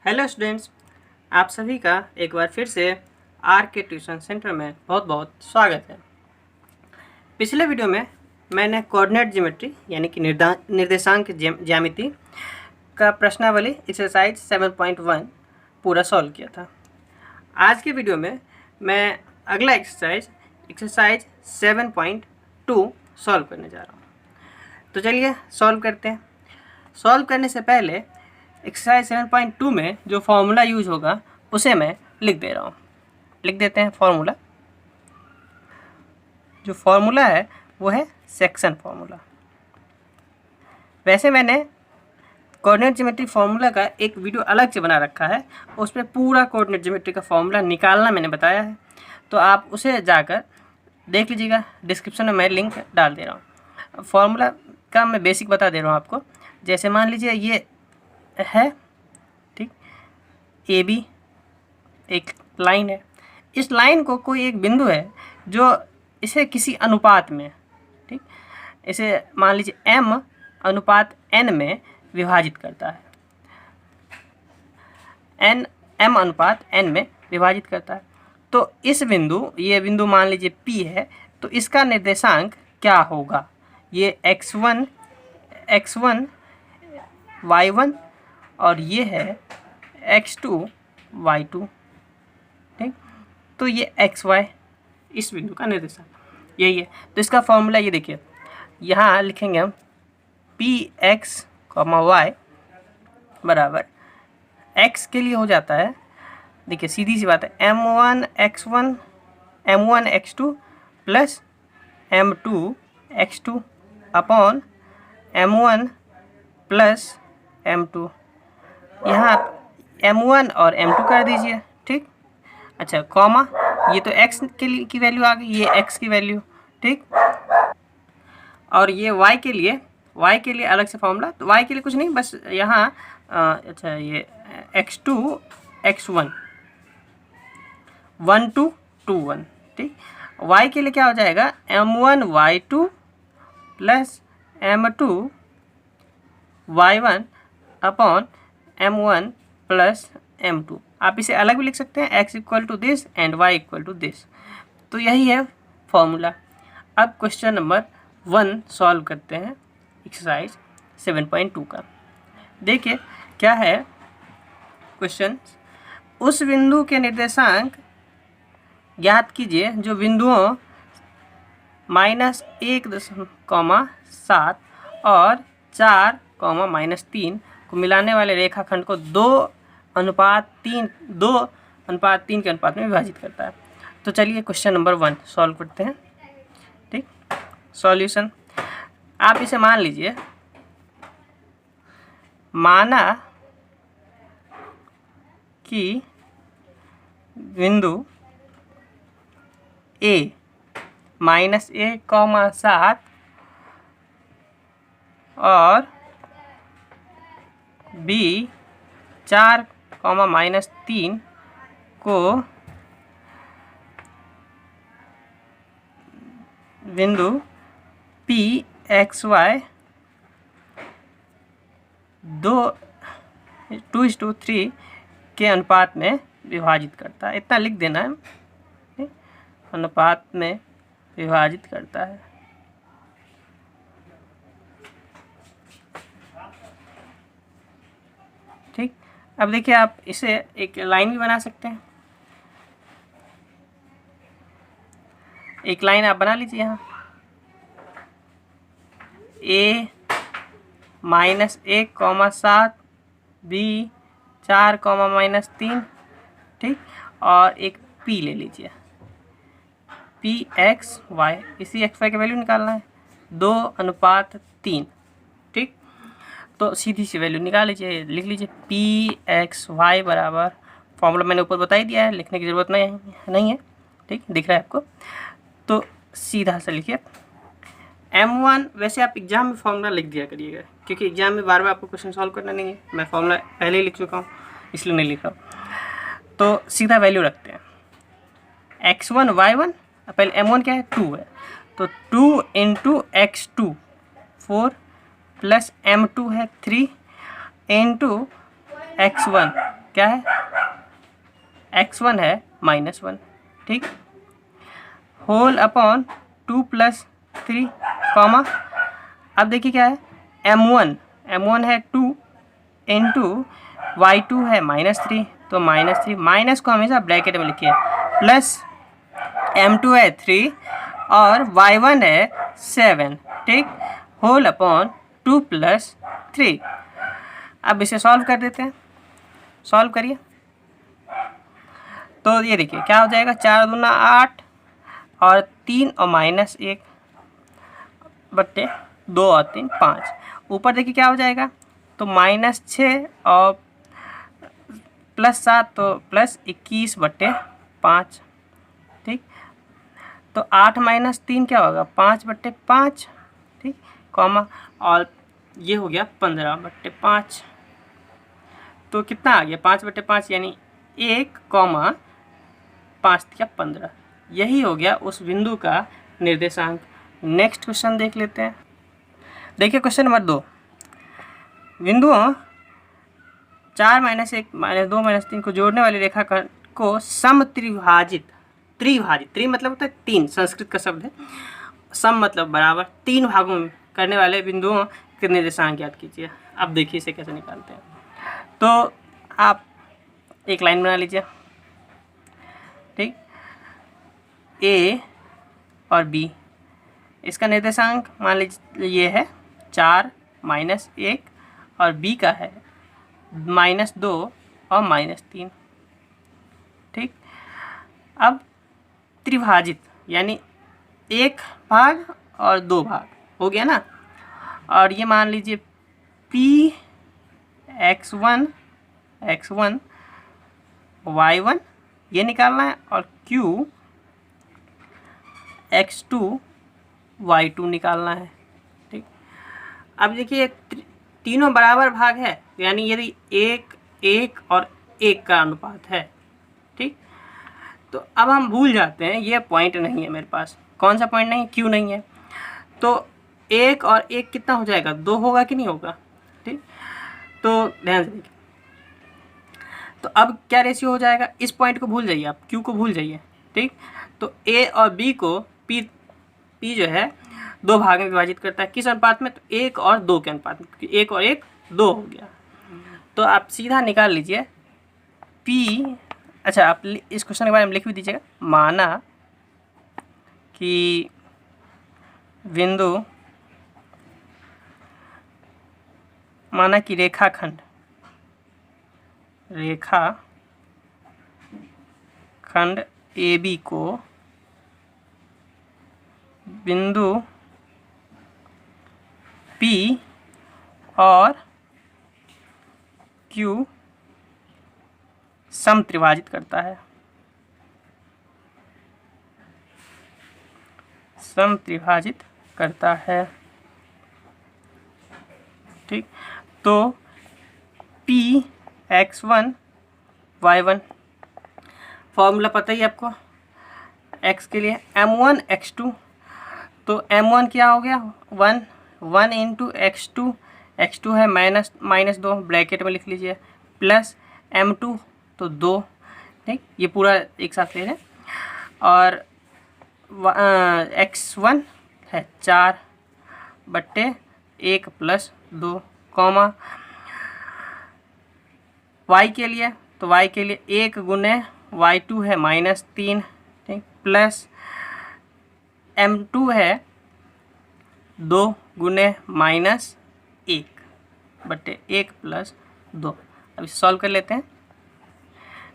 Hello students, आप सभी का एक बार फिर से आर के ट्यूशन सेंटर में बहुत बहुत स्वागत है। पिछले वीडियो में मैंने कोऑर्डिनेट ज्योमेट्री यानी कि निर्देशांक ज्यामिति का प्रश्नावली एक्सरसाइज 7.1 पूरा सॉल्व किया था। आज के वीडियो में मैं अगला एक्सरसाइज 7.2 सॉल्व करने जा रहा हूँ। तो चलिए सॉल्व करते हैं। सॉल्व करने से पहले एक्सरसाइज 7.2 में जो फॉर्मूला यूज होगा उसे मैं लिख दे रहा हूँ। लिख देते हैं फॉर्मूला। जो फॉर्मूला है वो है सेक्शन फॉर्मूला। वैसे मैंने कोऑर्डिनेट ज्योमेट्री फॉर्मूला का एक वीडियो अलग से बना रखा है, उस पर पूरा कोऑर्डिनेट ज्योमेट्री का फॉर्मूला निकालना मैंने बताया है, तो आप उसे जाकर देख लीजिएगा। डिस्क्रिप्शन में मैं लिंक डाल दे रहा हूँ। फॉर्मूला का मैं बेसिक बता दे रहा हूँ आपको। जैसे मान लीजिए ये है, ठीक, ए बी एक लाइन है। इस लाइन को कोई एक बिंदु है जो इसे किसी अनुपात में, ठीक, इसे मान लीजिए m अनुपात n में विभाजित करता है। m अनुपात n में विभाजित करता है। तो इस बिंदु, ये बिंदु मान लीजिए P है, तो इसका निर्देशांक क्या होगा? ये x1 y1 और ये है x2 y2, ठीक। तो ये xy इस बिंदु का निर्देशांक यही है। तो इसका फॉर्मूला ये देखिए, यहाँ लिखेंगे हम px, y बराबर x के लिए हो जाता है, देखिए सीधी सी बात है, m1 x2 plus m2 x2 upon m1 plus m2। यहाँ m1 और m2 कर दीजिए, ठीक। अच्छा, कॉमा, ये तो x के लिए की वैल्यू आ गई, ये x की वैल्यू, ठीक। और ये y के लिए अलग से फॉर्मूला। तो y के लिए कुछ नहीं, बस यहाँ अच्छा ये x2 x1 1 2 2 1, ठीक। y के लिए क्या हो जाएगा, m1 y2 plus m2 y1 upon m1 plus m2। आप इसे अलग भी लिख सकते हैं, x equal to this and y equal to this. तो यही है फॉर्मूला। अब क्वेश्चन नंबर 1 सॉल्व करते हैं एक्सरसाइज 7.2 का। देखिए क्या है क्वेश्चन। उस बिंदु के निर्देशांक ज्ञात कीजिए जो बिंदुओं -1.7 और 4, -3 को मिलाने वाले रेखाखंड को 2:3 के अनुपात में विभाजित करता है। तो चलिए क्वेश्चन नंबर 1 सॉल्व करते हैं, ठीक। सॉल्यूशन, आप इसे मान लीजिए, माना कि बिंदु A -1,7 और B 4, को बिंदु P x y 2:3 के अनुपात में विभाजित करता है। इतना लिख देना है, अनुपात में विभाजित करता है, ठीक। अब देखिए, आप इसे एक लाइन भी बना सकते हैं। एक लाइन आप बना लीजिए यहाँ, A -1,7 B 4, -3, और एक P ले लीजिए, Px y, इसी x y की वैल्यू निकालना है, 2:3, ठीक। तो सीधी सी वैल्यू निकाल लीजिए, लिख लीजिए Px y बराबर, फॉर्मूला मैंने ऊपर बता ही दिया है, लिखने की ज़रूरत नहीं है, ठीक, दिख रहा है आपको। तो सीधा से लिखिए m1। वैसे आप एग्जाम में फॉर्मूला लिख दिया करिएगा, क्योंकि एग्जाम में बार बार आपको क्वेश्चन सॉल्व करना नहीं है। मैं फॉर्मूला पहले ही लिख चुका हूँ, इसलिए नहीं लिख रहा हूँ। तो सीधा वैल्यू रखते हैं, x1 y1, पहले m1 क्या है, 2 है, तो 2 × x2 4 प्लस m2 है 3 × x1 क्या है, x1 है -1, ठीक, होल अपॉन 2 + 3 कॉमा, अब देखिए क्या है, m1 है 2 इंटू y2 है -3, तो -3, माइनस को हमेशा ब्रैकेट में लिखिए, प्लस m2 है 3 और y1 है 7, ठीक, होल अपॉन 2 + 3। अब इसे सॉल्व कर देते हैं, सॉल्व करिए। तो ये देखिए क्या हो जाएगा, 4 दूना 8 और 3 और -1 बट्टे 2 और 3 5। ऊपर देखिए क्या हो जाएगा, तो -6 और +7 तो +21 बट्टे 5, ठीक, तो 8 - 3 क्या होगा, 5 बट्टे 5, ठीक, कॉमा, और ये हो गया 15 बट्टे 5। तो कितना आ गया, 5 बट्टे 5 यानी 1, 5 या 15। यही हो गया उस बिंदु का निर्देशांक। नेक्स्ट क्वेश्चन देख लेते हैं। देखिए क्वेश्चन नंबर 2, बिंदुओं 4 - 1 - 2 - 3 को जोड़ने वाली रेखाखंड को समत्रिभाजित, त्रि मतलब होता है 3, संस्कृत का शब्द है, सम मतलब बराबर, 3 भागों में करने वाले बिंदुओं के निर्देशांक याद कीजिए। अब देखिए इसे कैसे निकालते हैं। तो आप एक लाइन बना लीजिए, ठीक, ए और बी, इसका निर्देशांक मान लीजिए ये है 4 - 1 और बी का है -2 और -3, ठीक। अब त्रिभाजित यानी 1 भाग और 2 भाग हो गया ना, और ये मान लीजिए P x1 y1 ये निकालना है और Q x2 y2 निकालना है, ठीक। अब देखिए तीनों बराबर भाग है, यानी यदि 1 1 और 1 का अनुपात है, ठीक, तो अब हम भूल जाते हैं ये पॉइंट नहीं है मेरे पास। कौन सा पॉइंट नहीं, Q नहीं है, तो 1 और 1 कितना हो जाएगा, 2 होगा कि नहीं होगा, ठीक। तो ध्यान से देखिए, तो अब क्या रेशियो हो जाएगा, इस पॉइंट को भूल जाइए आप, Q को भूल जाइए, ठीक। तो A और B को P जो है 2 भाग में विभाजित करता है, किस अनुपात में, तो 1 और 2 के अनुपात में, क्योंकि 1 और 1 2 हो गया। तो आप सीधा निकाल लीजिए P। अच्छा, आप इस क्वेश्चन के बारे में लिख भी दीजिएगा, माना कि बिंदु, माना कि रेखाखंड AB को बिंदु P और Q समत्रिभाजित करता है, समत्रिभाजित करता है, ठीक। तो P x1 y1 फॉर्मूला पता ही आपको, x के लिए m1 x2, तो m1 क्या हो गया 1 इंटू x2 है -2 ब्रैकेट में लिख लीजिए, प्लस m2 तो 2, ठीक, ये पूरा एक साथ ले लें, और x1 है 4 बट्टे 1 + 2 कॉमा, y के लिए, तो y के लिए 1 गुने y2 है -3, ठीक, प्लस m2 है 2 गुने -1 बट्टे 1 + 2। अब इसे सॉल्व कर लेते हैं।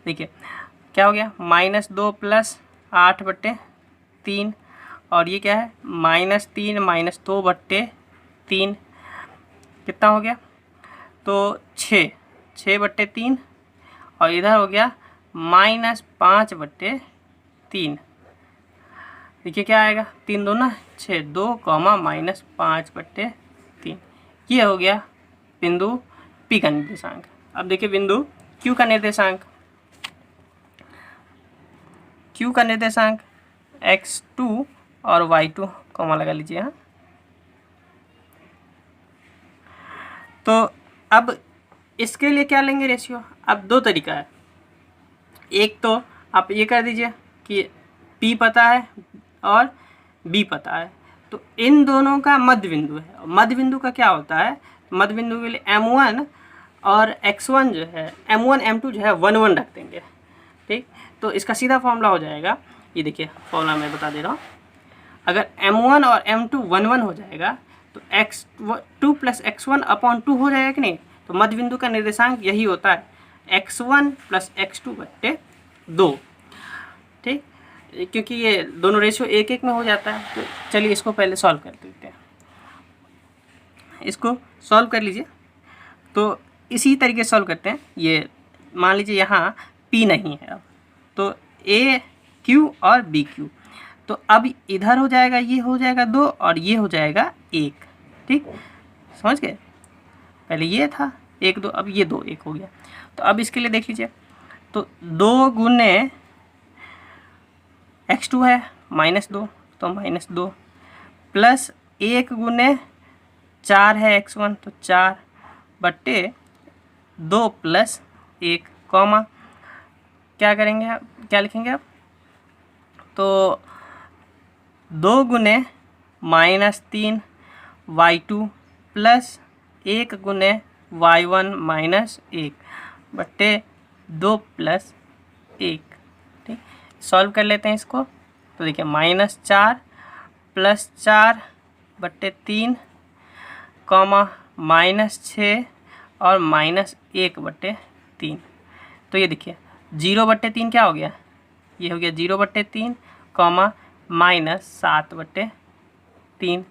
देखिए क्या हो गया, -2 + 8 बट्टे 3, और ये क्या है -3 - 2 बट्टे 3, कितना हो गया, तो 6 बट्टे 3, और इधर हो गया -5 बट्टे 3। देखिए क्या आएगा, 3 2 ना 6, 2 -5 बट्टे 3। ये हो गया बिंदु P का निर्देशांक। अब देखिए बिंदु Q का निर्देशांक, Q का निर्देशांक x2 और y2 कॉमा लगा लीजिए, हाँ। तो अब इसके लिए क्या लेंगे रेशियो? अब दो तरीका है। एक तो आप ये कर दीजिए कि P पता है और B पता है, तो इन दोनों का मध्य बिंदु है। मध्य बिंदु का क्या होता है? मध्य बिंदु के लिए M1 और X1 जो है, M1 M2 जो है 1 1 रख देंगे। ठीक, तो इसका सीधा फॉर्मूला हो जाएगा, ये देखिए फॉर्मूला मैं बता दे रहा हूँ। अगर M1 और M2 1 1 हो जाएगा तो X2 + X1 अपॉन 2 हो जाएगा कि नहीं? तो मध्य बिंदु का निर्देशांक यही होता है, X1 + X2 बट्टे 2। ठीक, क्योंकि ये दोनों रेशियो 1 1 में हो जाता है। तो चलिए इसको पहले सॉल्व कर देते हैं। इसको सॉल्व कर लीजिए। तो इसी तरीके से सॉल्व करते हैं। ये मान लीजिए यहाँ P नहीं है, अब तो A Q और B Q, तो अब इधर हो जाएगा, ये हो जाएगा 2 और ये हो जाएगा 1। ठीक, समझ गए? पहले ये था 1 2, अब ये 2 1 हो गया। तो अब इसके लिए देख लीजिए, तो 2 गुने X2 है -2, तो -2 प्लस 1 गुने 4 है X1, तो 4 बट्टे 2 + 1 कॉमा क्या करेंगे आप, क्या लिखेंगे आप? तो 2 गुने -3 Y2 प्लस 1 गुने Y1 -1 बट्टे 2 + 1। ठीक, सॉल्व कर लेते हैं इसको। तो देखिए -4 + 4 बट्टे 3 कॉमा -6 और -1 बट्टे 3। तो ये देखिए 0 बट्टे 3 क्या हो गया? ये हो गया 0 बट्टे 3 कॉमा -7 बट्टे 3।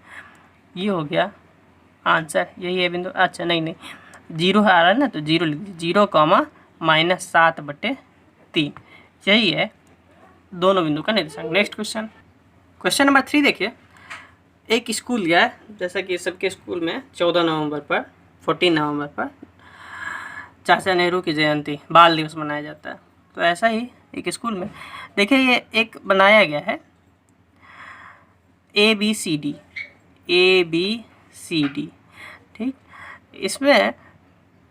ये हो गया आंसर, यही है बिंदु। अच्छा नहीं 0 आ रहा है ना, तो 0 लिख दीजिए, 0 कॉमा -7 बट्टे 3। यही है दोनों बिंदु का निर्देशांक। नेक्स्ट क्वेश्चन, क्वेश्चन नंबर 3 देखिए। एक स्कूल गया, जैसा कि सबके स्कूल में 14 नवंबर पर 14 नवंबर पर चाचा नेहरू की जयंती, बाल दिवस मनाया जाता है। तो ऐसा ही एक स्कूल में देखिए ये एक बनाया गया है ABCD। ठीक, इसमें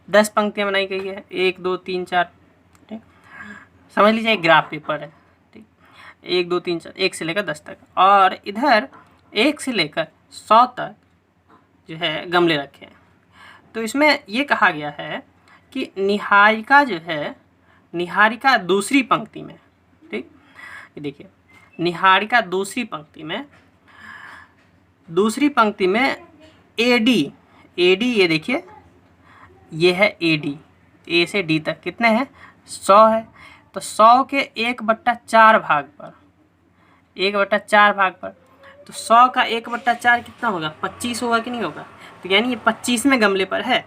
10 पंक्तियाँ बनाई गई है, 1 2 3 4। ठीक, समझ लीजिए एक ग्राफ पेपर है। ठीक, 1 2 3 4, 1 से लेकर 10 तक, और इधर 1 से लेकर 100 तक जो है गमले रखे हैं। तो इसमें ये कहा गया है कि निहारिका जो है, निहारिका दूसरी पंक्ति में, ठीक, ये देखिए निहारिका दूसरी पंक्ति में AD ये देखिए, ये है AD, A से D तक कितने हैं? 100 है। तो 100 के 1/4 भाग पर, 1/4 भाग पर, तो 100 का 1/4 कितना होगा? 25 होगा कि नहीं होगा? तो यानी ये 25वें गमले पर है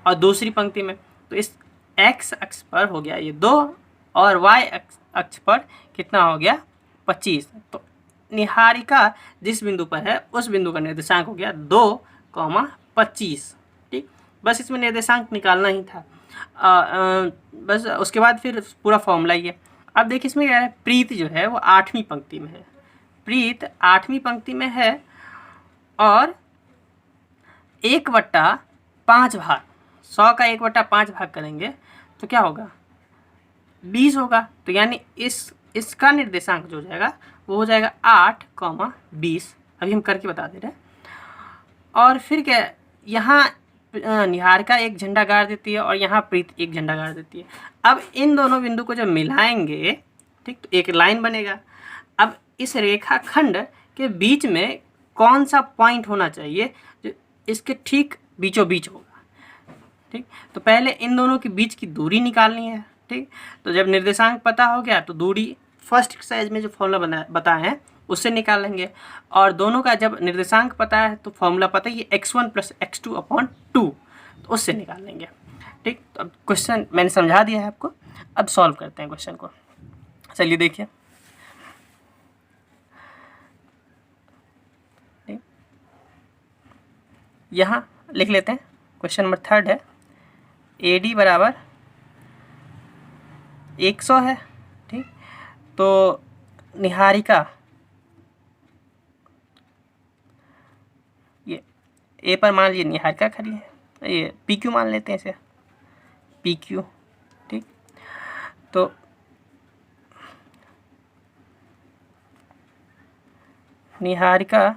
और दूसरी पंक्ति में। तो इस x अक्ष पर हो गया ये 2 और y अक्ष पर कितना हो गया? 25। तो निहारिका जिस बिंदु पर है उस बिंदु का निर्देशांक हो गया 2,25। ठीक, बस इसमें निर्देशांक निकालना ही था। बस उसके बाद फिर पूरा फॉर्मूला ही है। अब देखिए इसमें क्या है, प्रीत जो है वो 8वीं पंक्ति में है। प्रीत 8वीं पंक्ति में है और 1/5 भाग, 100 का 1/5 भाग करेंगे तो क्या होगा? 20 होगा। तो यानी इसका निर्देशांक जो हो जाएगा वो हो जाएगा 8,20। अभी हम करके बता दे रहे हैं। और फिर क्या, यहाँ निहारिका एक झंडा गाड़ देती है और यहाँ प्रीत एक झंडा गाड़ देती है। अब इन दोनों बिंदु को जब मिलाएंगे, ठीक, तो एक लाइन बनेगा। अब इस रेखाखंड के बीच में कौन सा पॉइंट होना चाहिए जो इसके ठीक बीचों बीच होगा? ठीक, तो पहले इन दोनों के बीच की दूरी निकालनी है। ठीक, तो जब निर्देशांक पता हो गया तो दूरी फर्स्ट एक्सरसाइज में जो फॉर्मूला बताए हैं उससे निकाल लेंगे, और दोनों का जब निर्देशांक पता है तो फॉर्मूला पता है ये x1 + x2/2, तो उससे निकाल लेंगे। ठीक, तो अब क्वेश्चन मैंने समझा दिया है आपको, अब सॉल्व करते हैं क्वेश्चन को। चलिए देखिए, यहाँ लिख लेते हैं। क्वेश्चन नंबर 3 है, AD बराबर 100 है। ठीक, तो निहारिका, ये A पर मान लीजिए निहारिका खड़ी है, ये PQ मान लेते हैं इसे। P Q. ठीक, तो निहारिका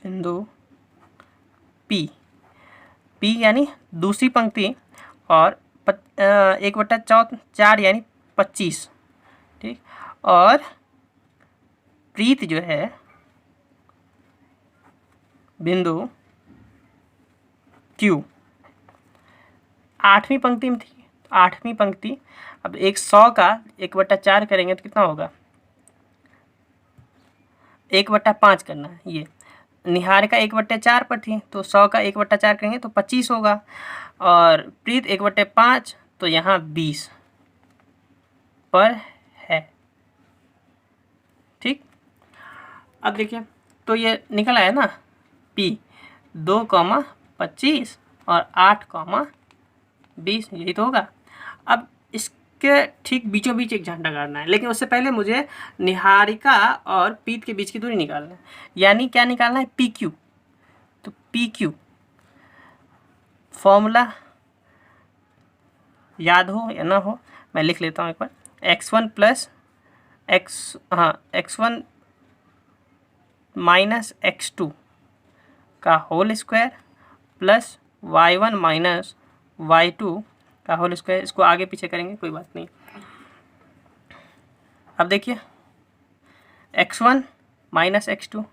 बिंदु पी, पी यानी दूसरी पंक्ति और 1/4 यानी 25। ठीक, और प्रीत जो है बिंदु क्यू 8वीं पंक्ति में थी। 8वीं पंक्ति, अब 100 का 1/4 करेंगे तो कितना होगा, 1/5 करना है। ये निहारिका 1/4 पर थी तो 100 का 1/4 करेंगे तो 25 होगा, और प्रीत 1/5 तो यहाँ 20 पर है। ठीक, अब देखिए तो ये निकल आया ना P 2,25 और 8,20, यही तो होगा। अब इसके ठीक बीचों बीच एक झंडा गाड़ना है, लेकिन उससे पहले मुझे निहारिका और प्रीत के बीच की दूरी निकालना है। यानी क्या निकालना है, पी क्यू। तो पी क्यू फॉर्मूला याद हो या ना हो, मैं लिख लेता हूँ एक बार। x1 plus x1 minus x2 का whole square plus y1 minus y2 का होल स्क्वायर। इसको आगे पीछे करेंगे, कोई बात नहीं। अब देखिए x1 माइनस x2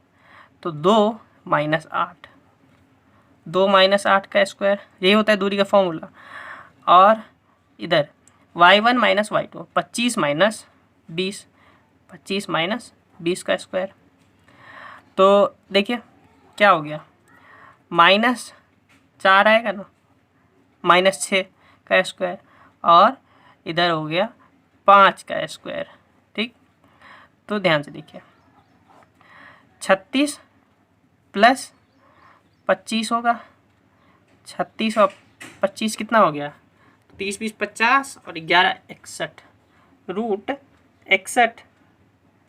तो 2 माइनस 8, 2 माइनस 8 का स्क्वायर, यही होता है दूरी का फॉर्मूला। और इधर y1 minus y2 25 minus 20, 25 minus 20 का स्क्वायर। तो देखिए क्या हो गया, -4 आएगा ना, -6 का स्क्वायर, और इधर हो गया 5 का स्क्वायर। ठीक, तो ध्यान से देखिए 36 प्लस 25 होगा, 36 और 25 कितना हो गया, 30 20 50 और 11 61, रूट 61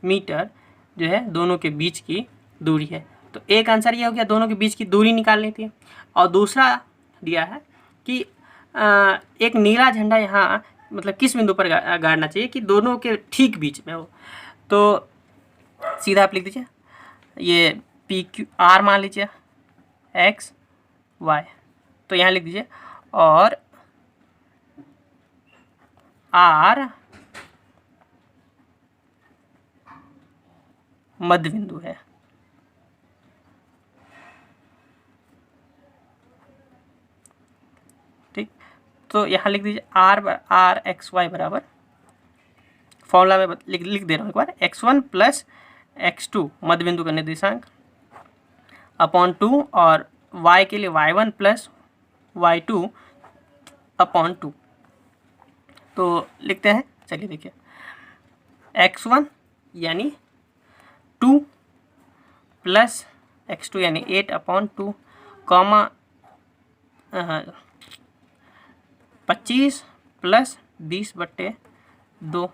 मीटर जो है दोनों के बीच की दूरी है। तो एक आंसर ये हो गया, दोनों के बीच की दूरी निकालनी थी। और दूसरा दिया है कि एक नीला झंडा यहाँ मतलब किस बिंदु पर गाड़ना चाहिए कि दोनों के ठीक बीच में हो। तो सीधा आप लिख दीजिए, ये पी क्यू आर मान लीजिए एक्स वाई, तो यहाँ लिख दीजिए, और आर मध्य बिंदु है। ठीक, तो यहाँ लिख दीजिए आर एक्स वाई बराबर, फॉर्मूला में लिख दे रहा हूँ एक बार, x1 प्लस x2 मध्य बिंदु का निर्देशांक अपॉन 2, और y के लिए y1 प्लस y2 अपॉन 2। तो लिखते हैं, चलिए देखिए x1 यानी 2 प्लस x2 यानी 8 अपॉन 2, कॉमा 25 प्लस 20/2,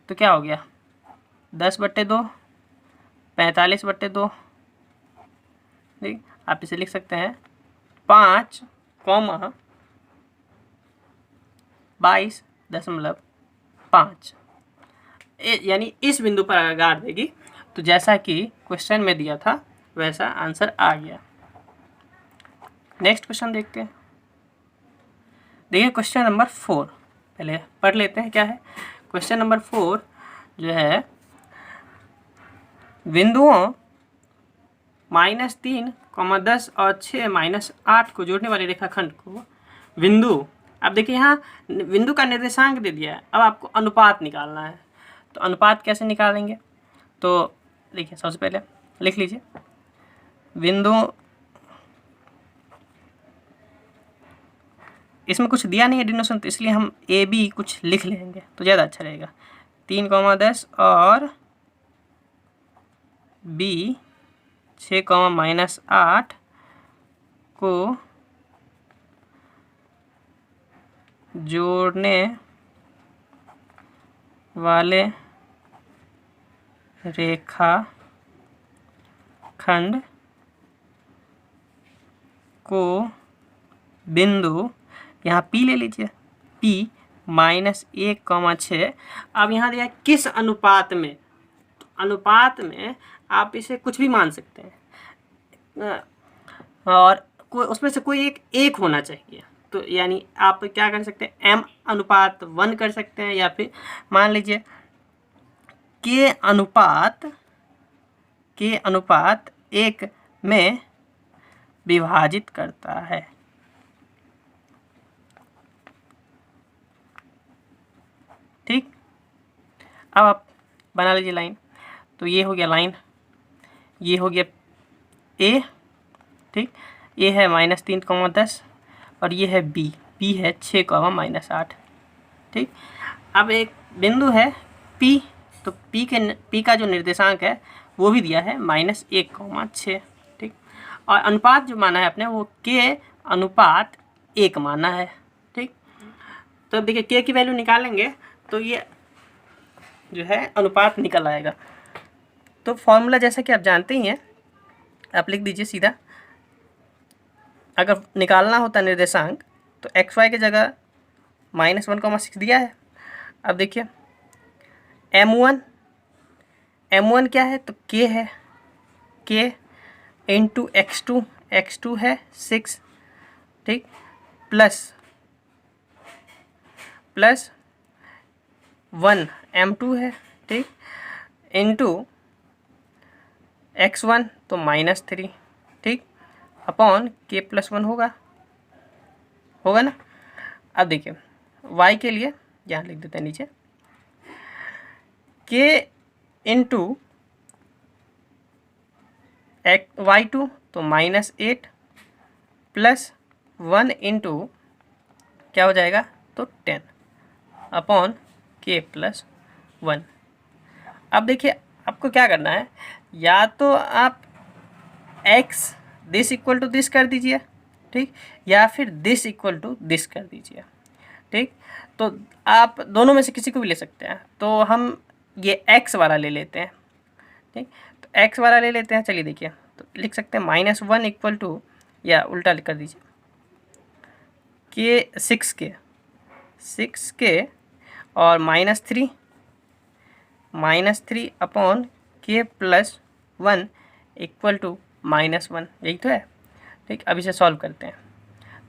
तो क्या हो गया 10/2, 45/2। ठीक, आप इसे लिख सकते हैं 5, 22.5, यानी इस बिंदु पर अगर गाड़ देगी तो जैसा कि क्वेश्चन में दिया था वैसा आंसर आ गया। नेक्स्ट क्वेश्चन देखते हैं। देखिए क्वेश्चन नंबर 4 पहले पढ़ लेते हैं क्या है। क्वेश्चन नंबर 4 जो है, बिंदुओं -3, 10 और 6 -8 को जोड़ने वाले रेखाखंड को बिंदु, अब देखिए यहाँ बिंदु का निर्देशांक दे दिया है, अब आपको अनुपात निकालना है। तो अनुपात कैसे निकालेंगे, तो देखिए सबसे पहले लिख लीजिए बिंदु, इसमें कुछ दिया नहीं है डिनोशन, तो इसलिए हम ए बी कुछ लिख लेंगे तो ज़्यादा अच्छा रहेगा। 3, 10 और बी 6, -8 को जोड़ने वाले रेखाखंड को बिंदु, यहाँ P ले लीजिए, P -1,6। अब यहाँ दिया किस अनुपात में, तो अनुपात में आप इसे कुछ भी मान सकते हैं और उसमें से कोई एक होना चाहिए। तो यानी आप क्या कर सकते हैं, m/1 कर सकते हैं, या फिर मान लीजिए k अनुपात 1 में विभाजित करता है। ठीक, अब आप बना लीजिए लाइन। तो ये हो गया लाइन, ये हो गया A, ठीक, ये है -3,10 और ये है B है 6,-8। ठीक, अब एक बिंदु है P, तो P का जो निर्देशांक है वो भी दिया है -1,6। ठीक, और अनुपात जो माना है आपने वो k/1 माना है। ठीक, तो अब देखिए k की वैल्यू निकालेंगे तो ये जो है अनुपात निकल आएगा। तो फॉर्मूला जैसा कि आप जानते ही हैं, आप लिख दीजिए सीधा। अगर निकालना होता निर्देशांक तो xy की जगह -1,6 दिया है। अब देखिए m1 क्या है, तो k है, k इंटू x2 है 6, ठीक, प्लस 1 m2 है, ठीक, इंटू x1 तो -3, ठीक, अपॉन k+1 होगा ना। अब देखिए y के लिए यहाँ लिख देते हैं नीचे, k इंटू y2 तो -8 प्लस 1 इंटू क्या हो जाएगा, तो 10 अपॉन k+1। अब देखिए आपको क्या करना है, या तो आप x this equal to this कर दीजिए, ठीक, या फिर दिस इक्वल टू दिस कर दीजिए। ठीक, तो आप दोनों में से किसी को भी ले सकते हैं। तो हम ये x वाला ले लेते हैं। ठीक, तो x वाला ले लेते हैं। चलिए देखिए, तो लिख सकते हैं -1 इक्वल टू, या उल्टा लिख कर दीजिए, k 6k और -3 अपॉन k+1 इक्वल टू -1, यही तो है। ठीक, अब इसे सॉल्व करते हैं।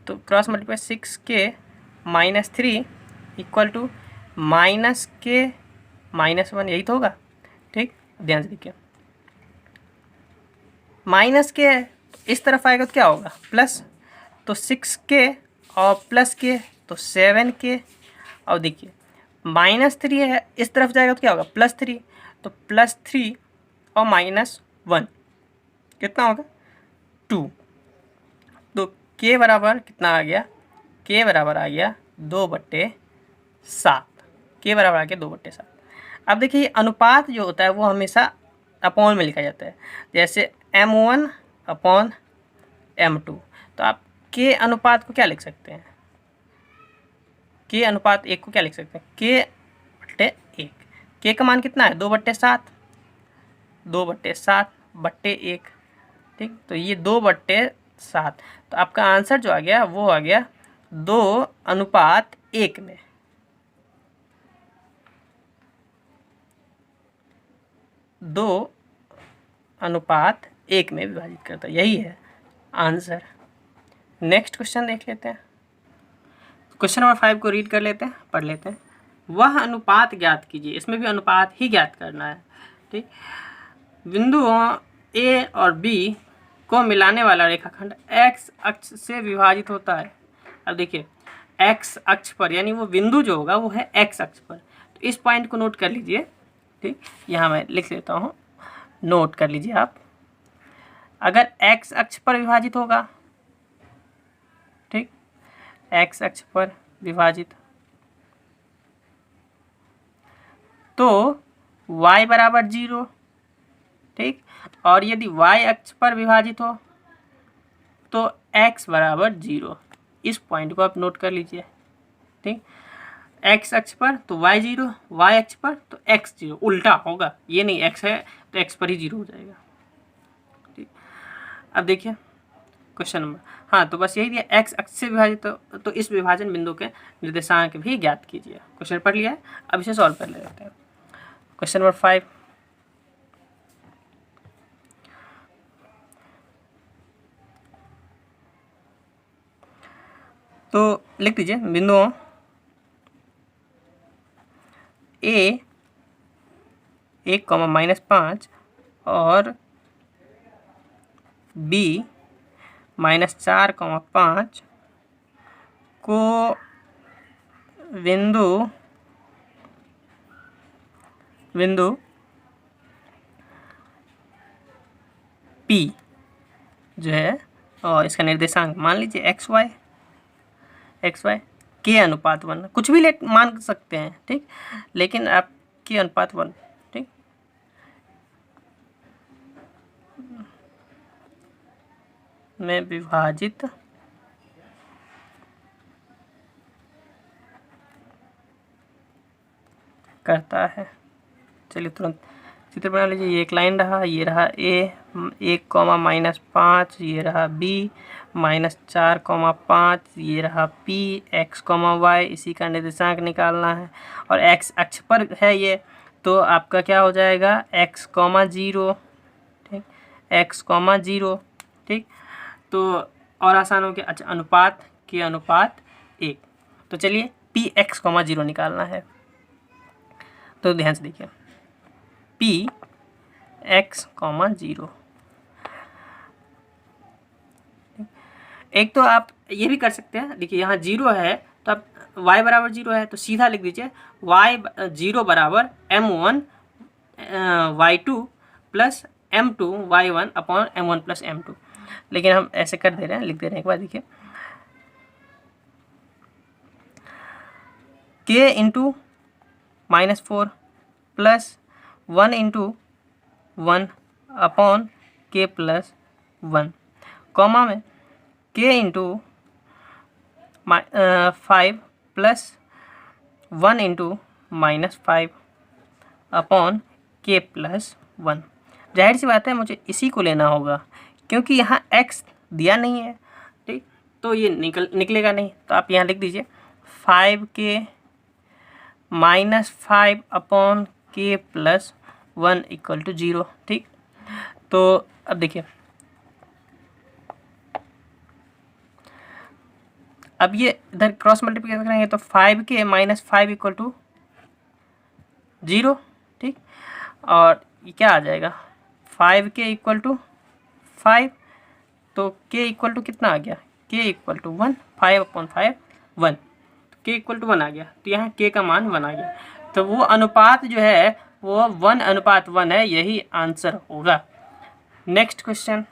तो cross multiply 6k -3 equal to -k-1, यही तो होगा। ठीक, ध्यान से देखिए, माइनस के इस तरफ आएगा तो क्या होगा, प्लस, तो 6k और प्लस k तो 7k, और देखिए -3 है, इस तरफ जाएगा तो क्या होगा, +3, तो +3 और -1 कितना होगा, 2। तो k बराबर कितना आ गया, k बराबर आ गया 2/7, k बराबर आ गया 2/7। अब देखिए अनुपात जो होता है वो हमेशा अपॉन में लिखा जाता है, जैसे m1 अपॉन m2। तो आप k अनुपात को क्या लिख सकते हैं, k अनुपात 1 को क्या लिख सकते हैं, k/1। k का मान कितना है, 2/7, 2/7/1। ठीक, तो ये 2/7। तो आपका आंसर जो आ गया वो आ गया 2:1 में। 2:1 में विभाजित करता है, यही है आंसर। नेक्स्ट क्वेश्चन देख लेते हैं। क्वेश्चन नंबर 5 को रीड कर लेते हैं, पढ़ लेते हैं। वह अनुपात ज्ञात कीजिए, इसमें भी अनुपात ही ज्ञात करना है। ठीक, बिंदुओं ए और बी को मिलाने वाला रेखाखंड x अक्ष से विभाजित होता है। अब देखिए x अक्ष पर, यानी वो बिंदु जो होगा वो है x अक्ष पर। तो इस पॉइंट को नोट कर लीजिए। ठीक, यहाँ मैं लिख लेता हूँ, नोट कर लीजिए आप। अगर x अक्ष पर विभाजित होगा, ठीक, x अक्ष पर विभाजित, तो y बराबर 0। ठीक, और यदि y अक्ष पर विभाजित हो तो x बराबर 0। इस पॉइंट को आप नोट कर लीजिए। ठीक, x अक्ष पर तो y 0, y अक्ष पर तो x 0, उल्टा होगा, ये नहीं x है तो x पर ही 0 हो जाएगा। ठीक, अब देखिए क्वेश्चन नंबर, हाँ तो बस यही दिया, एक्स अक्ष से विभाजित तो इस विभाजन बिंदु के निर्देशांक भी ज्ञात कीजिए। क्वेश्चन पढ़ लिया है, अब इसे सॉल्व कर लेते हैं। क्वेश्चन नंबर 5, तो लिख दीजिए बिंदुओं ए 1,-5 और बी -4,5 को बिंदु P जो है और इसका निर्देशांक मान लीजिए एक्स वाई के अनुपात 1, कुछ भी मान सकते हैं, ठीक, लेकिन आप के अनुपात 1, ठीक, में विभाजित करता है। चलिए तुरंत चित्र बना लीजिए। ये एक लाइन रहा, ये रहा ए 1,-5, ये रहा बी -4,5, ये रहा पी x, y, इसी का निर्देशांक निकालना है और x अक्ष पर है ये, तो आपका क्या हो जाएगा x, 0, ठीक, x, 0, ठीक, तो और आसान हो गया। अच्छा, अनुपात के अनुपात 1, तो चलिए p x, 0 निकालना है, तो ध्यान से देखिए p x, 0। एक तो आप ये भी कर सकते हैं, देखिए यहाँ 0 है तो आप y बराबर 0 है तो सीधा लिख दीजिए y 0 बराबर m1 y2 plus m2 y1 upon m1 plus m2। लेकिन हम ऐसे कर दे रहे हैं, लिख दे रहे हैं एक बार, देखिए k into -4 plus 1 into 1 upon k plus 1, comma में k into 5 plus 1 into -5 upon k plus 1। जाहिर सी बात है मुझे इसी को लेना होगा क्योंकि यहाँ x दिया नहीं है, ठीक, तो ये निकलेगा नहीं, तो आप यहाँ लिख दीजिए 5k -5 upon k plus 1 equal to 0, ठीक। तो अब देखिए, अब ये इधर क्रॉस मल्टीप्लिकेशन करेंगे तो 5k -5 इक्वल टू 0, ठीक, और ये क्या आ जाएगा 5k इक्वल टू 5, तो k इक्वल टू कितना आ गया, k equal to 1, 5 upon 5 1, k equal to 1 आ गया, तो यहाँ k का मान 1 आ गया, तो वो अनुपात जो है वो 1:1 है, यही आंसर होगा। नेक्स्ट क्वेश्चन,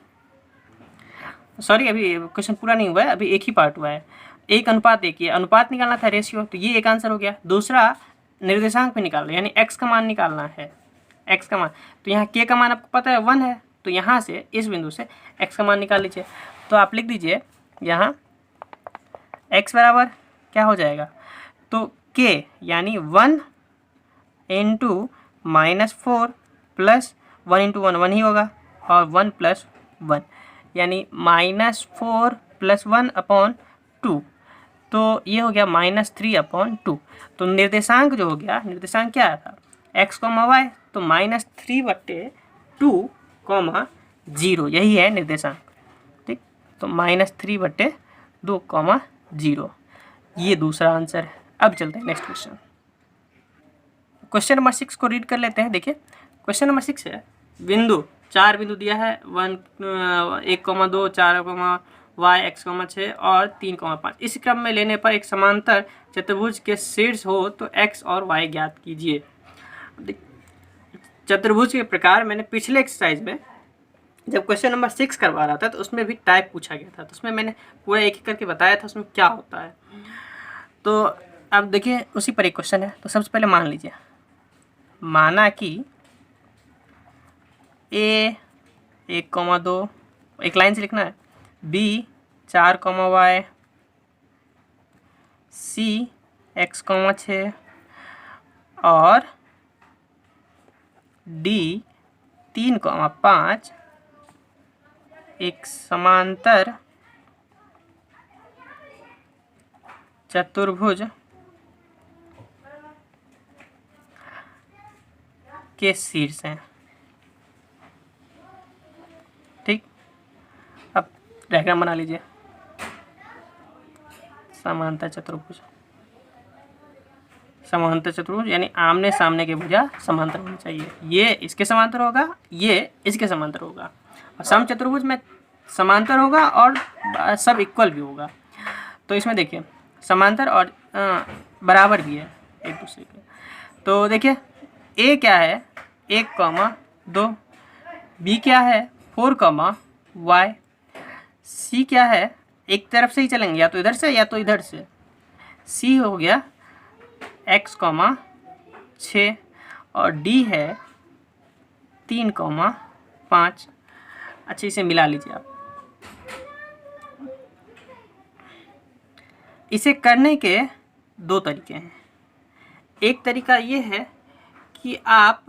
सॉरी अभी क्वेश्चन पूरा नहीं हुआ है, अभी एक ही पार्ट हुआ है। 1:1, ये अनुपात निकालना था, रेशियो, तो ये एक आंसर हो गया। दूसरा निर्देशांक पे निकालना, यानी x का मान निकालना है, x का मान, तो यहाँ k का मान आपको पता है 1 है, तो यहाँ से इस बिंदु से x का मान निकाल लीजिए। तो आप लिख दीजिए यहाँ x बराबर क्या हो जाएगा, तो k यानी 1 इंटू -4 प्लस 1 इंटू 1 ही होगा और 1 प्लस 1 यानी -4 प्लस 1 अपॉन 2, तो ये हो गया -3 अपॉन 2। तो निर्देशांक जो हो गया, निर्देशांक क्या आया था x, y, तो -3/2, 0, यही है निर्देशांक, ठीक, तो -3/2, 0, ये दूसरा आंसर है। अब चलते हैं नेक्स्ट क्वेश्चन। क्वेश्चन नंबर 6 को रीड कर लेते हैं। देखिए क्वेश्चन नंबर 6 है, बिंदु 4 बिंदु दिया है, 1,2, 4, y, x, 6 और 3,5, इस क्रम में लेने पर एक समांतर चतुर्भुज के शीर्ष हो तो x और y ज्ञात कीजिए। चतुर्भुज के प्रकार मैंने पिछले एक्सरसाइज में जब क्वेश्चन नंबर 6 करवा रहा था तो उसमें भी टाइप पूछा गया था, तो उसमें मैंने पूरा एक एक करके बताया था उसमें क्या होता है। तो अब देखिए उसी पर एक क्वेश्चन है। तो सबसे पहले मान लीजिए, माना कि a 1,2, एक लाइन से लिखना है, b 4, y, c x, 6 और d 3, 5 एक समांतर चतुर्भुज के शीर्ष हैं। ठीक, अब डायग्राम बना लीजिए। समांतर चतुर्भुज, समांतर चतुर्भुज यानी आमने सामने के भुजा समांतर होनी चाहिए। ये इसके समांतर होगा, ये इसके समांतर होगा। और सम चतुर्भुज में समांतर होगा और सब इक्वल भी होगा। तो इसमें देखिए समांतर और बराबर भी है एक दूसरे के। तो देखिए ए क्या है 1,2, बी क्या है 4,y, सी क्या है, एक तरफ से ही चलेंगे, या तो इधर से या तो इधर से। सी हो गया x,6 और डी है 3,5। अच्छा, इसे मिला लीजिए आप। इसे करने के दो तरीके हैं। एक तरीका ये है कि आप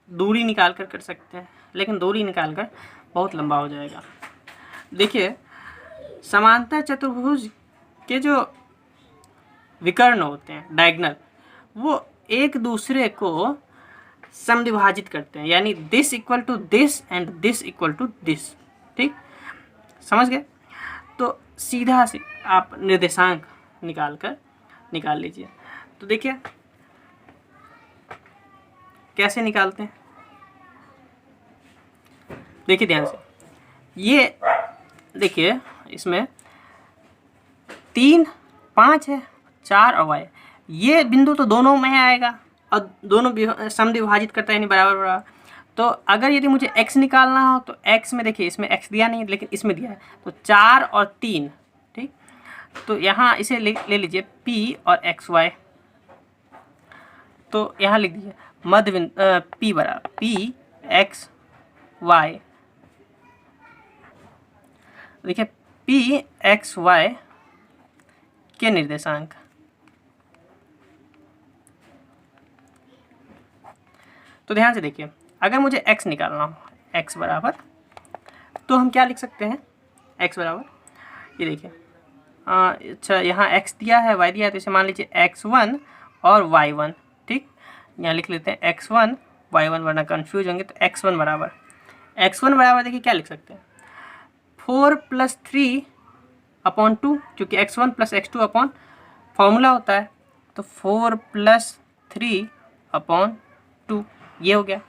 दूरी निकाल कर सकते हैं, लेकिन दूरी निकाल कर बहुत लंबा हो जाएगा। देखिए समांतर चतुर्भुज के जो विकर्ण होते हैं डायगोनल, वो एक दूसरे को समद्विभाजित करते हैं, यानी this equal to this and this equal to this. ठीक, समझ गए? तो सीधा से आप निर्देशांक निकाल लीजिए। तो देखिए कैसे निकालते हैं, देखिए ध्यान से। ये देखिए इसमें 3, 5 है, 4 और y। ये बिंदु तो दोनों में आएगा और दोनों समद्विभाजित करता है, यानी बराबर बराबर। तो अगर यदि मुझे x निकालना हो तो x में देखिए, इसमें x दिया नहीं लेकिन इसमें दिया है, तो 4 और 3। ठीक, तो यहाँ इसे ले लीजिए p और xy। तो यहाँ लिख दीजिए मध्य बिंदु p बराबर p x y। देखिए p x y के निर्देशांक। तो ध्यान से देखिए, अगर मुझे x निकालना हो, x बराबर, तो हम क्या लिख सकते हैं, x बराबर, ये देखिए अच्छा यहाँ x दिया है, y दिया है, तो इसे मान लीजिए x1 और y1। ठीक, यहाँ लिख लेते हैं x1 y1, वरना कन्फ्यूज होंगे। तो x1 बराबर देखिए क्या लिख सकते हैं, 4 + 3/2, क्योंकि x1 + x2 अपॉन फॉर्मूला होता है, तो 4 + 3/2 ये हो गया।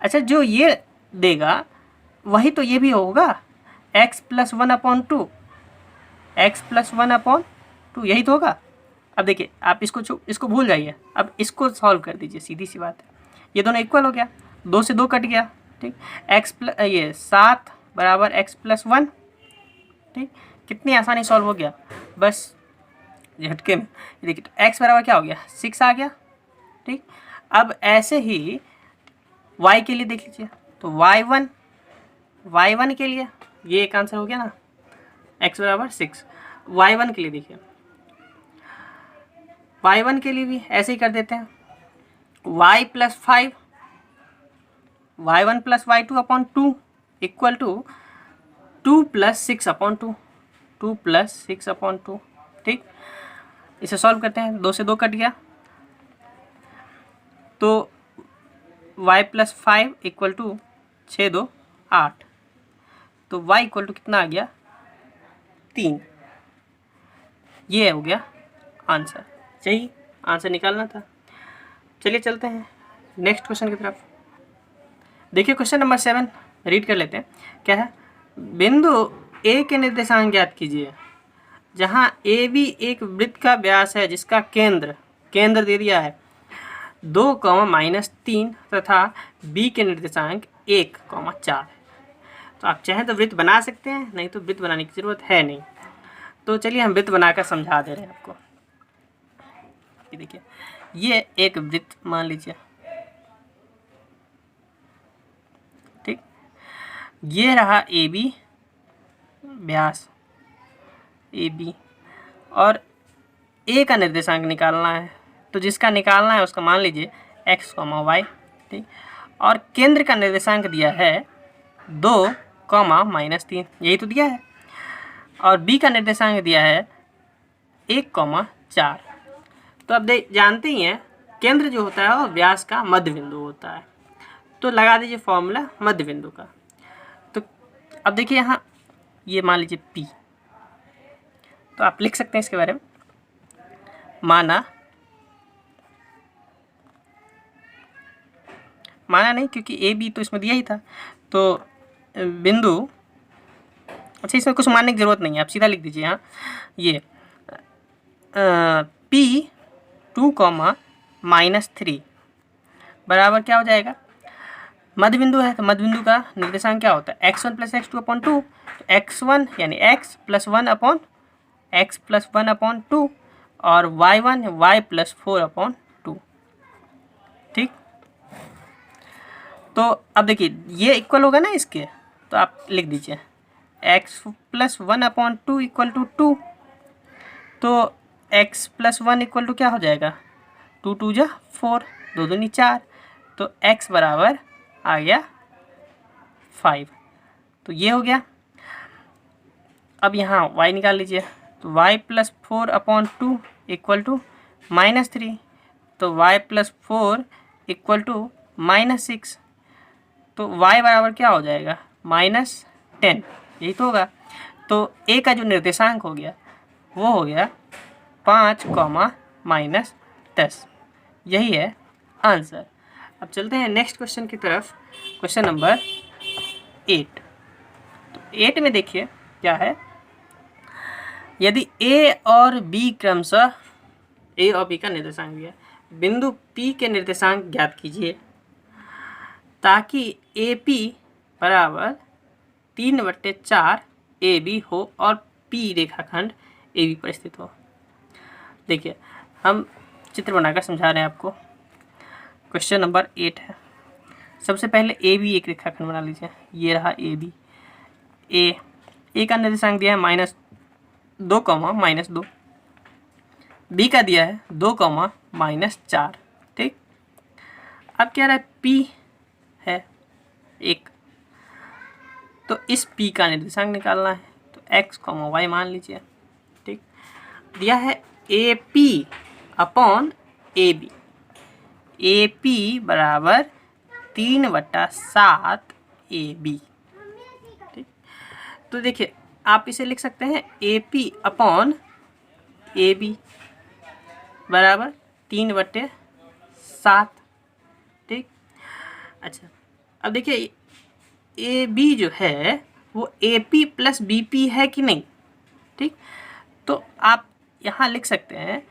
अच्छा, जो ये देगा वही तो ये भी होगा, x + 1/2, x + 1/2, यही तो होगा। अब देखिए आप इसको भूल जाइए, अब इसको सॉल्व कर दीजिए, सीधी सी बात है। ये दोनों इक्वल हो गया, 2 से 2 कट गया। ठीक, ये 7 बराबर x + 1। ठीक, कितनी आसानी सॉल्व हो गया, बस झटके में। देखिए तो x बराबर क्या हो गया, 6 आ गया। ठीक, अब ऐसे ही y के लिए देख लीजिए, तो y1 के लिए ये एक आंसर हो गया ना, x बराबर 6। y1 के लिए देखिए, y1 के लिए भी ऐसे ही कर देते हैं, y + 5, y1 + y2/2 equal to 2 + 6/2, 2 + 6/2। ठीक, इसे सॉल्व करते हैं, 2 से 2 कट गया, तो y + 5 इक्वल टू 6 2 8, तो y इक्वल टू कितना आ गया, 3। ये हो गया आंसर। सही आंसर निकालना था। चलिए चलते हैं नेक्स्ट क्वेश्चन की तरफ। देखिए क्वेश्चन नंबर 7 रीड कर लेते हैं। क्या है, बिंदु ए के निर्देशांक ज्ञात कीजिए। जहाँ ए बी एक वृत्त का व्यास है जिसका केंद्र दे दिया है 2, -3 तथा बी के निर्देशांक 1, 4 है। तो आप चाहें तो वृत्त बना सकते हैं, नहीं तो वृत्त बनाने की ज़रूरत है नहीं। तो चलिए हम वृत्त बनाकर समझा दे रहे हैं आपको। ये देखिए, ये एक वृत्त मान लीजिए। ठीक, ये रहा A B Vyas, A B, और ए का निर्देशांक निकालना है, तो जिसका निकालना है उसका मान लीजिए x, y। ठीक, और केंद्र का निर्देशांक दिया है 2, -3, यही तो दिया है। और b का निर्देशांक दिया है 1,4। तो अब जानते ही हैं केंद्र जो होता है वो व्यास का मध्य बिंदु होता है। तो लगा दीजिए फॉर्मूला मध्य बिंदु का। तो अब देखिए यहाँ ये मान लीजिए P, तो आप लिख सकते हैं इसके बारे में, माना नहीं क्योंकि ए बी तो इसमें दिया ही था, तो बिंदु, अच्छा इसमें कुछ मानने की ज़रूरत नहीं है, आप सीधा लिख दीजिए यहाँ ये P2,-3 बराबर क्या हो जाएगा, मध्य बिंदु है तो मध्य बिंदु का निर्देशांक क्या होता है x1 + x2/2। तो x1 यानी x + 1/2 और y1 y + 4/2। ठीक, तो अब देखिए ये इक्वल होगा ना इसके, तो आप लिख दीजिए x + 1/2 = 2। तो x + 1 = क्या हो जाएगा, 2 × 2 = 4, 2 दूनी 4, तो x बराबर आ गया 5। तो ये हो गया। अब यहाँ y निकाल लीजिए, तो y + 4/2 = -3, तो y + 4 = -6, तो y बराबर क्या हो जाएगा, -10, यही तो होगा। तो a का जो निर्देशांक हो गया वो हो गया 5, -10, यही है आंसर। अब चलते हैं नेक्स्ट क्वेश्चन की तरफ, क्वेश्चन नंबर 8। तो 8 में देखिए क्या है, यदि a और b क्रमशः, a और b का निर्देशांक दिया, बिंदु P के निर्देशांक ज्ञात कीजिए ताकि AP बराबर 3/4 AB हो और P रेखाखंड AB पर स्थित हो। देखिए हम चित्र बनाकर समझा रहे हैं आपको। क्वेश्चन नंबर 8 है। सबसे पहले AB एक रेखाखंड बना लीजिए, ये रहा AB। A का निर्देशांक दिया है -2, -2। B का दिया है 2, -4। ठीक, अब क्या रहा है, P है 1, तो इस P का निर्देशांक निकालना है, तो x, y मान लीजिए। ठीक, दिया है AP/AB, AP बराबर 3/7 AB। ठीक, तो देखिए आप इसे लिख सकते हैं AP/AB बराबर 3/7। ठीक, अच्छा अब देखिए AB जो है वो AP + BP है कि नहीं। ठीक, तो आप यहाँ लिख सकते हैं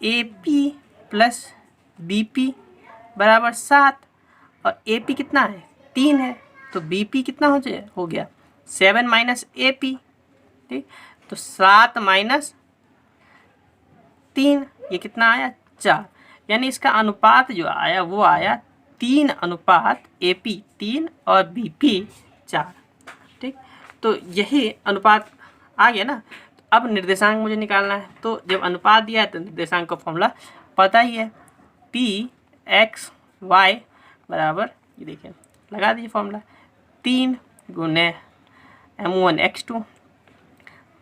AP + BP बराबर 7, और AP कितना है, 3 है, तो BP कितना हो गया 7 - AP। ठीक, तो 7 - 3, ये कितना आया 4, यानी इसका अनुपात जो आया वो आया 3:AP, 3 और BP 4। ठीक, तो यही अनुपात आ गया ना। तो अब निर्देशांक मुझे निकालना है, तो जब अनुपात दिया है तो निर्देशांक का फॉर्मूला पता ही है, Px बराबर, ये देखिए लगा दीजिए फॉर्मूला, 3 × M1 x2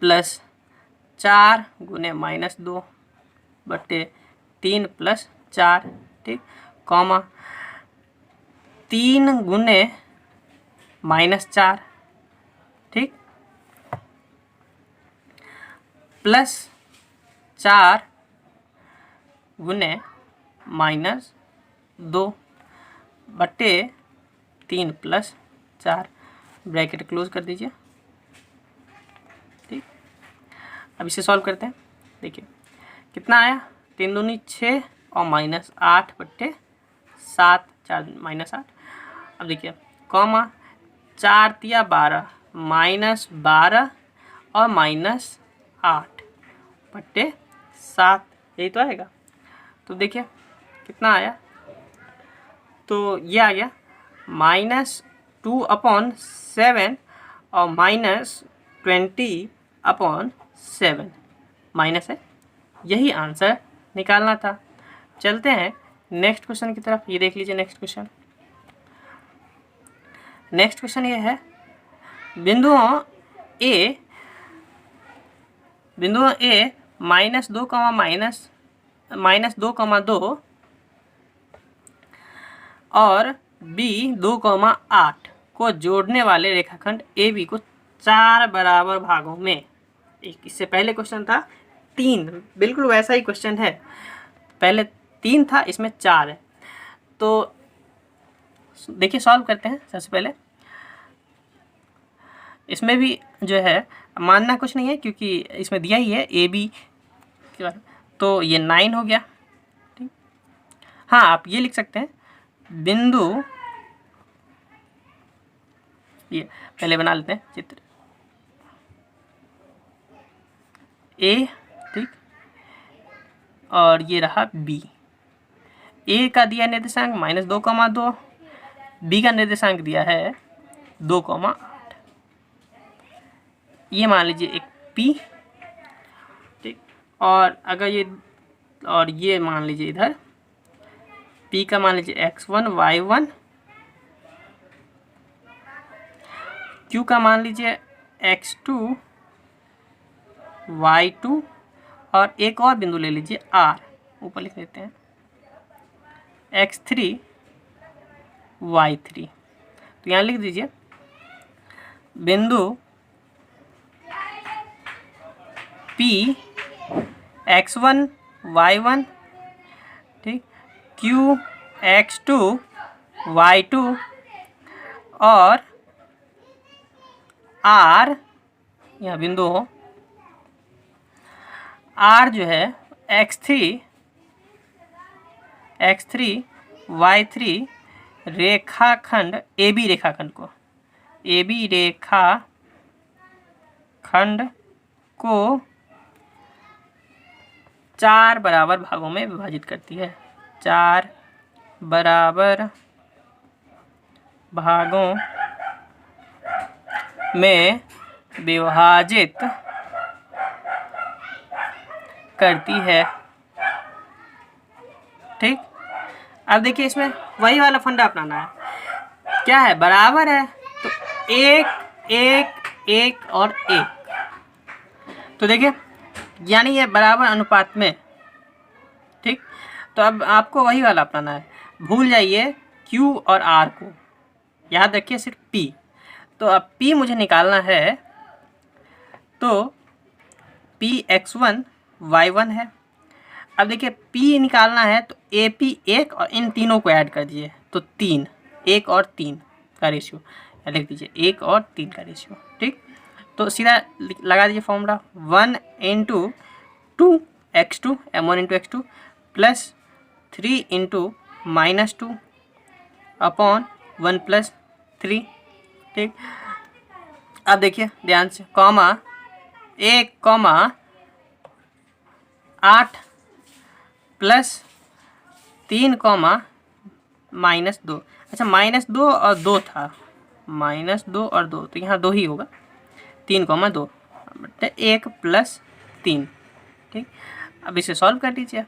+ 4 × -2/3 + 4। ठीक, कॉमा 3 × -4, ठीक, + 4 × -2/3 + 4, ब्रैकेट क्लोज कर दीजिए। ठीक, अब इसे सॉल्व करते हैं। देखिए कितना आया, 3 दूनी 6 और -8/7, 4 -8। अब देखिए कॉमा 4 तिया 12, -12 और -8/7, यही तो आएगा। तो देखिए कितना आया, तो ये आ गया -2/7 और -20/7, माइनस है, यही आंसर निकालना था। चलते हैं नेक्स्ट क्वेश्चन की तरफ। ये देख लीजिए नेक्स्ट क्वेश्चन। नेक्स्ट क्वेश्चन ये है, बिंदुओं A -2 -2 और B 2,8 को जोड़ने वाले रेखाखंड AB को 4 बराबर भागों में, इससे पहले क्वेश्चन था 3, बिल्कुल वैसा ही क्वेश्चन है, पहले 3 था, इसमें 4 है। तो देखिए सॉल्व करते हैं। सबसे पहले इसमें भी जो है मानना कुछ नहीं है, क्योंकि इसमें दिया ही है AB, तो ये 9 हो गया। ठीक, हाँ आप ये लिख सकते हैं, बिंदु, ये पहले बना लेते हैं चित्र A, ठीक, और ये रहा B। A का दिया निर्देशांक -2,2, B का निर्देशांक दिया है 2,8। ये मान लीजिए एक P, ठीक, और अगर ये मान लीजिए इधर P का मान लीजिए x1 y1, Q का मान लीजिए x2 y2, और एक और बिंदु ले लीजिए R, ऊपर लिख देते हैं x3 y3। तो यहाँ लिख दीजिए बिंदु P x1 y1, ठीक, Q x2 y2 और R, यह बिंदु हो, R जो है x3 y3 रेखाखंड AB रेखाखंड को 4 बराबर भागों में विभाजित करती है। 4 बराबर भागों में विभाजित करती है। ठीक, अब देखिए इसमें वही वाला फंडा अपनाना है। क्या है, बराबर है तो 1 1 1 और 1, तो देखिए यानी ये बराबर अनुपात में। ठीक, तो अब आपको वही वाला अपनाना है, भूल जाइए Q और R को, याद रखिए सिर्फ P। तो अब P मुझे निकालना है, तो P x1 y1 है। अब देखिए P निकालना है तो AP 1 और इन तीनों को ऐड कर दीजिए, तो 3, 1 और 3 का रेशियो, लिख दीजिए 1 और 3 का रेशियो। ठीक, तो सीधा लगा दीजिए formula, 1 × 2 x2 m1 × x2 plus 3 × -2 upon 1 + 3। ठीक, अब देखिए ध्यान से, कॉमा 1,8 प्लस 3, -2। अच्छा, -2 और 2 था, -2 और 2, तो यहाँ 2 ही होगा, 3,2 बटे 1 + 3। ठीक, अब इसे सॉल्व कर दीजिए,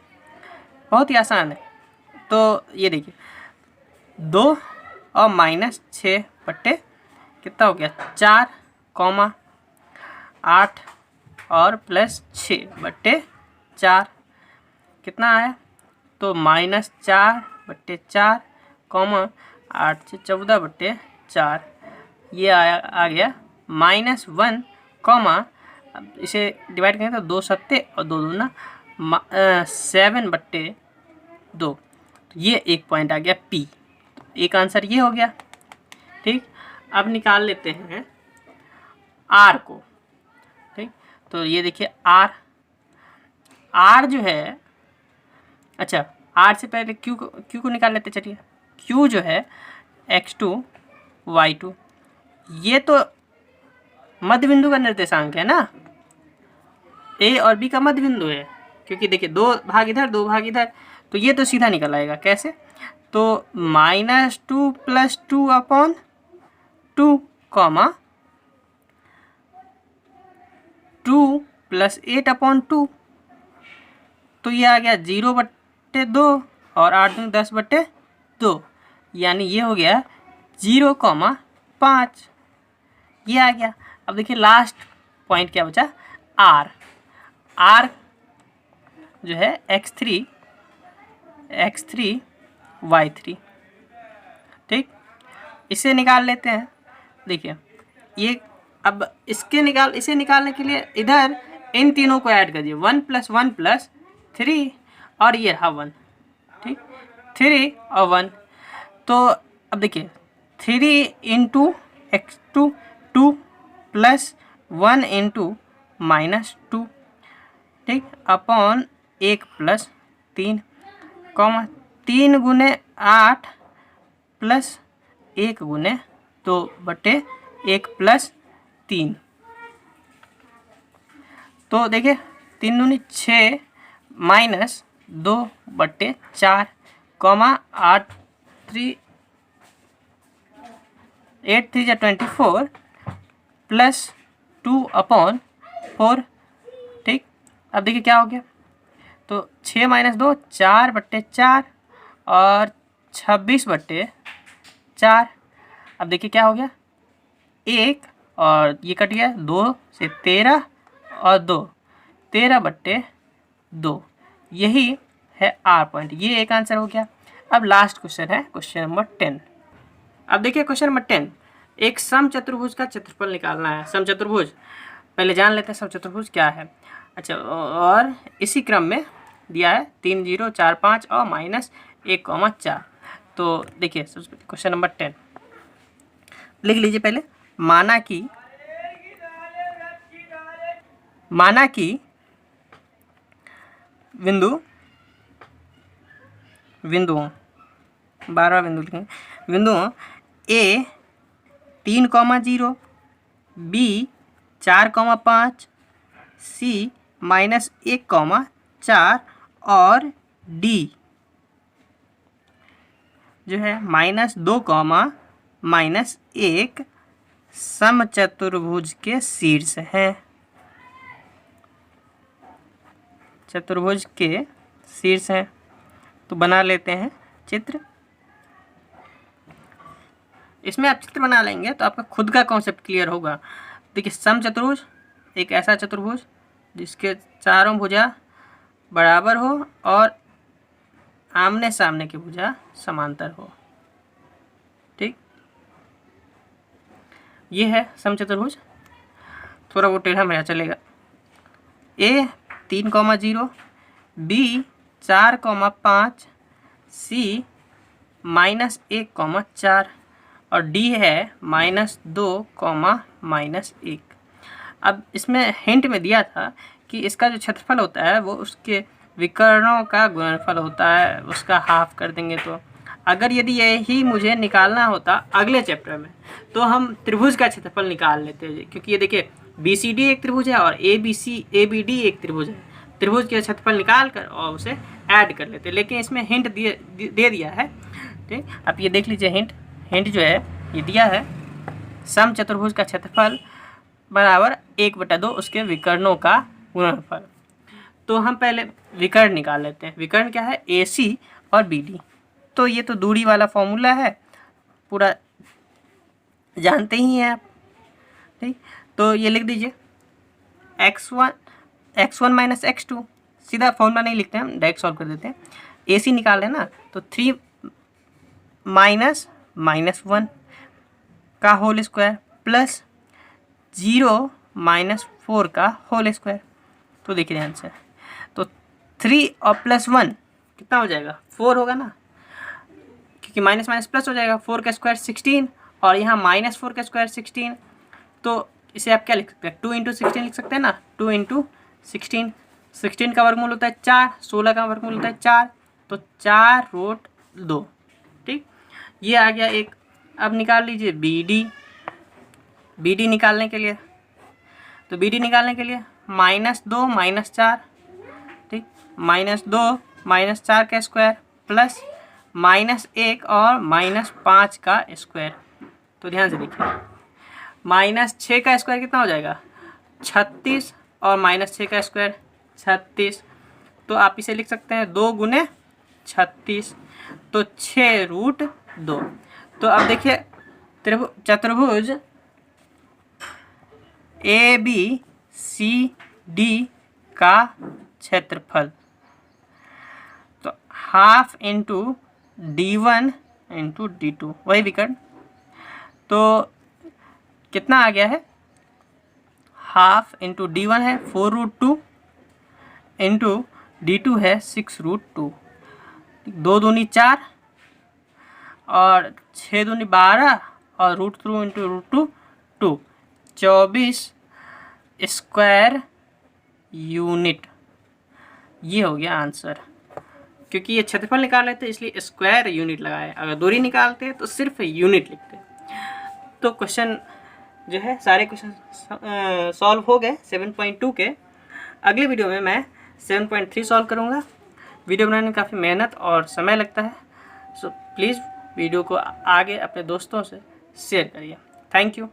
बहुत ही आसान है। तो ये देखिए 2 और -6 बटे कितना हो गया 4, 8 और प्लस 6 बटे 4 कितना आया, तो -4 बटे 4, 8 से 14 बटे 4, ये आ गया -1, अब इसे डिवाइड करें तो 2 सत्ते और 2 दूना 7 बटे 2, तो ये एक पॉइंट आ गया P। तो एक आंसर ये हो गया। ठीक, अब निकाल लेते हैं R को। ठीक, तो ये देखिए R जो है, अच्छा R से पहले Q को निकाल लेते। चलिए Q जो है x2 y2, ये तो मध्य बिंदु का निर्देशांक है ना, A और B का मध्य बिंदु है, क्योंकि देखिए 2 भाग इधर 2 भाग इधर, तो ये तो सीधा निकल आएगा। कैसे, तो -2 + 2 अपॉन 2, 2 + 8 अपॉन 2, तो ये आ गया 0 बटे 2 और 8 दूनी 10 बटे 2, यानी ये हो गया 0,5, ये आ गया। अब देखिए लास्ट पॉइंट क्या बचा, R जो है x3 y3। ठीक, इसे निकाल लेते हैं। देखिए ये, अब इसे निकालने के लिए इधर इन तीनों को ऐड कर दिए, 1 + 1 + 3 और ये रहा 1। ठीक, 3 और 1, तो अब देखिए 3 × x2 2 + 1 × -2, ठीक, अपॉन 1 + 3, 3 × 8 + 1 × 2 बटे 1 + 3। तो देखिए 3 दूनी 6 -2 बटे 4, 8 3 = 24 + 2/4। ठीक, अब देखिए क्या हो गया, तो 6 - 2 4 बटे 4 और 26 बटे 4। अब देखिए क्या हो गया, 1 और ये कट गया, 2 से 13 और 2 13 बटे 2। यही है आर पॉइंट, ये एक आंसर हो गया। अब लास्ट क्वेश्चन है क्वेश्चन नंबर 10। अब देखिए क्वेश्चन नंबर 10, एक समचतुर्भुज का क्षेत्रफल निकालना है। समचतुर्भुज पहले जान लेते हैं समचतुर्भुज क्या है। अच्छा, और इसी क्रम में दिया है 3 0 4 5 और -1 4। तो देखिए क्वेश्चन नंबर 10 लिख लीजिए पहले। माना कि बिंदुओं 12 बिंदु लिखेंगे, बिंदुओं A 3, 0, B 4, 5, C -1, 4 और D जो है -2, -1 समचतुर्भुज के शीर्ष हैं। चतुर्भुज के शीर्ष हैं, तो बना लेते हैं चित्र। इसमें आप चित्र बना लेंगे तो आपका खुद का कॉन्सेप्ट क्लियर होगा। देखिए समचतुर्भुज एक ऐसा चतुर्भुज जिसके चारों भुजा बराबर हो और आमने सामने की भुजा समांतर हो। ठीक, ये है समचतुर्भुज। थोड़ा वो टेढ़ा मेढ़ा चलेगा। A 3, 0, B 4, 5, C -1, 4 और D है -2, -1। अब इसमें हिंट में दिया था कि इसका जो क्षेत्रफल होता है वो उसके विकर्णों का गुणनफल होता है, उसका हाफ कर देंगे। तो अगर यदि यही मुझे निकालना होता अगले चैप्टर में तो हम त्रिभुज का क्षेत्रफल निकाल लेते हैं, क्योंकि ये देखिए BCD एक त्रिभुज है और ABD एक त्रिभुज है। त्रिभुज के क्षेत्रफल निकाल कर और उसे ऐड कर लेते हैं, लेकिन इसमें हिंट दे दिया है। ठीक, अब ये देख लीजिए हिंट जो है ये दिया है, समचतुर्भुज का क्षेत्रफल बराबर 1/2 उसके विकर्णों का गुणनफल। तो हम पहले विकर्ण निकाल लेते हैं। विकर्ण क्या है, AC और BD। तो ये तो दूरी वाला फॉर्मूला है, पूरा जानते ही हैं आप। ठीक, तो ये लिख दीजिए x1 -x2, सीधा फॉर्मूला नहीं लिखते हैं, हम डायरेक्ट सॉल्व कर देते हैं। AC निकाल लें ना, तो 3 -1 का होल स्क्वायर प्लस 0 -4 का होल स्क्वायर। तो देखिए ध्यान से, तो 3 और +1 कितना हो जाएगा, 4 होगा ना, क्योंकि माइनस माइनस प्लस हो जाएगा। 4 का स्क्वायर 16 और यहाँ -4 का स्क्वायर 16। तो इसे आप क्या लिख सकते हैं, 2 × 16 लिख सकते हैं ना, 2 × 16। 16 का वर्गमूल होता है 4, 16 का वर्गमूल होता है 4, तो 4√2। ठीक, ये आ गया एक। अब निकाल लीजिए BD निकालने के लिए, तो BD निकालने के लिए -2 -4, ठीक, -2 -4 का स्क्वायर प्लस -1 और -5 का स्क्वायर। तो ध्यान से देखिए, -6 का स्क्वायर कितना हो जाएगा, 36 और -6 का स्क्वायर 36। तो आप इसे लिख सकते हैं 2 × 36, तो 6√2। तो अब देखिए चतुर्भुज ABCD का क्षेत्रफल half into D1 into D2, वही विकर्ण। तो कितना आ गया है, हाफ इंटू D1 है 4√2 इंटू D2 है 6√2। 2 दूनी 4 और 6 दूनी 12 और √2 इंटू √2 2, 24 स्क्वायर यूनिट। ये हो गया आंसर। क्योंकि ये क्षेत्रफल निकाल रहे थे इसलिए स्क्वायर यूनिट लगाए, अगर दूरी निकालते तो सिर्फ यूनिट लिखते। तो क्वेश्चन जो है सारे क्वेश्चन सॉल्व हो गए 7.2 के। अगले वीडियो में मैं 7.3 सॉल्व करूँगा। वीडियो बनाने में काफ़ी मेहनत और समय लगता है, सो प्लीज़ वीडियो को आगे अपने दोस्तों से शेयर करिए। Thank you.